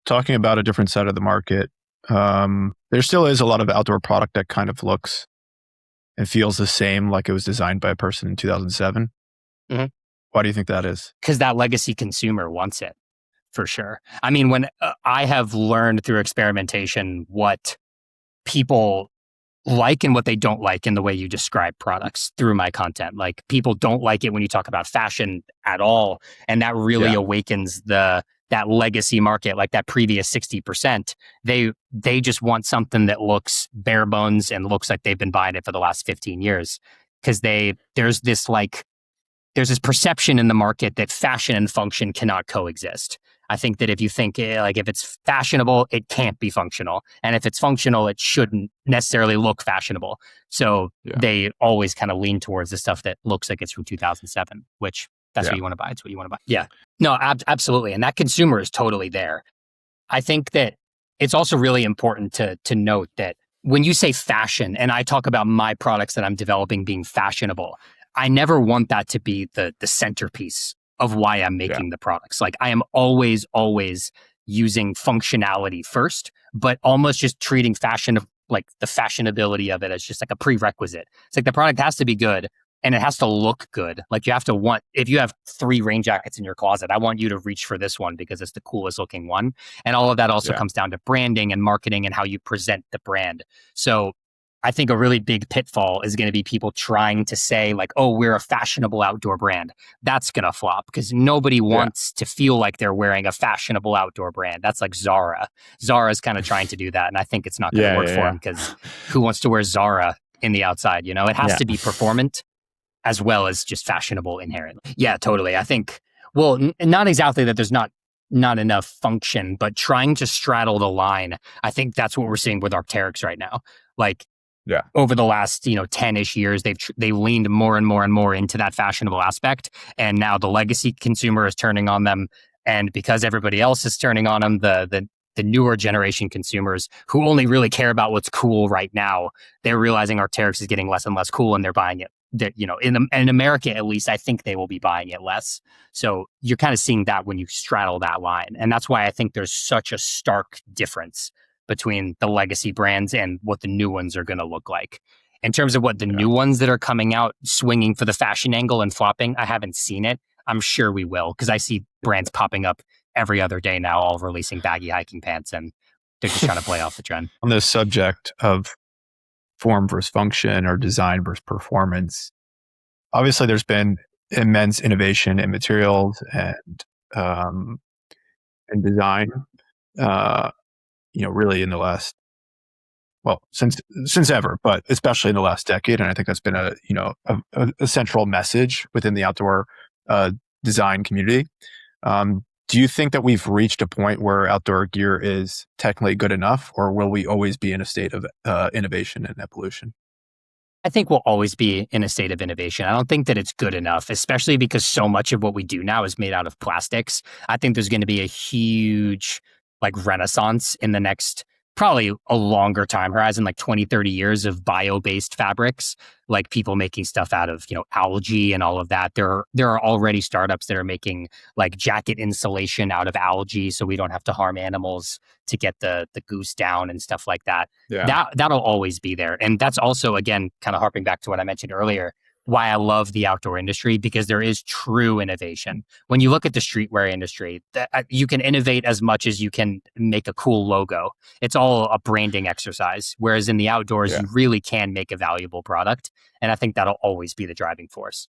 talking about a different side of the market, there still is a lot of outdoor product that kind of looks and feels the same, like it was designed by a person in 2007. Mhm. Why do you think that is? Because that legacy consumer wants it, for sure. I mean, when I have learned through experimentation what people like and what they don't like in the way you describe products through my content. Like, people don't like it when you talk about fashion at all, and that really Yeah. awakens that legacy market, like that previous 60%. They just want something that looks bare bones and looks like they've been buying it for the last 15 years, because there's this perception in the market that fashion and function cannot coexist. I think that if you think like, if it's fashionable, it can't be functional. And if it's functional, it shouldn't necessarily look fashionable. So Yeah. they always kind of lean towards the stuff that looks like it's from 2007, which that's Yeah. what you want to buy. It's what you want to buy. Yeah. No, absolutely. And that consumer is totally there. I think that it's also really important to note that when you say fashion, and I talk about my products that I'm developing being fashionable, I never want that to be the centerpiece of why I'm Yeah. making the products. Like, I am always using functionality first, but almost just treating fashion of like the fashionability of it as just like a prerequisite. It's like the product has to be good and it has to look good. Like, you have to want, if you have 3 rain jackets in your closet, I want you to reach for this one because it's the coolest looking one. And all of that also Yeah. comes down to branding and marketing and how you present the brand. So I think a really big pitfall is going to be people trying to say like, oh, we're a fashionable outdoor brand. That's going to flop because nobody Yeah. wants to feel like they're wearing a fashionable outdoor brand. That's like Zara. Zara's kind of trying to do that. And I think it's not going to Yeah. work Yeah. for Yeah. them, because who wants to wear Zara in the outside? You know, it has Yeah. to be performant as well as just fashionable inherently. Yeah, totally. I think, well, not exactly that there's not enough function, but trying to straddle the line. I think that's what we're seeing with Arc'teryx right now. Like, Yeah. over the last 10-ish years, they leaned more and more and more into that fashionable aspect, and now the legacy consumer is turning on them, and because everybody else is turning on them, the newer generation consumers who only really care about what's cool right now, they're realizing Arc'teryx is getting less and less cool, and they're buying it. That, in America at least, I think they will be buying it less. So you're kind of seeing that when you straddle that line, and that's why I think there's such a stark difference between the legacy brands and what the new ones are going to look like. In terms of what the Yeah. new ones that are coming out swinging for the fashion angle and flopping, I haven't seen it. I'm sure we will, because I see brands popping up every other day now, all releasing baggy hiking pants, and they're just trying to play off the trend. On the subject of form versus function or design versus performance, obviously there's been immense innovation in materials um, and design. Really in the last, well, since ever, but especially in the last decade, and I think that's been a central message within the outdoor design community. Do you think that we've reached a point where outdoor gear is technically good enough, or will we always be in a state of innovation and evolution? I think we'll always be in a state of innovation. I don't think that it's good enough, especially because so much of what we do now is made out of plastics. I think there's going to be a huge like renaissance in the next, probably a longer time horizon, like 20, 30 years, of bio-based fabrics, like people making stuff out of, algae and all of that. There are already startups that are making like jacket insulation out of algae, so we don't have to harm animals to get the goose down and stuff like that. Yeah. That'll always be there. And that's also, again, kind of harping back to what I mentioned earlier, why I love the outdoor industry, because there is true innovation. When you look at the streetwear industry, you can innovate as much as you can make a cool logo. It's all a branding exercise. Whereas in the outdoors, Yeah. you really can make a valuable product. And I think that'll always be the driving force.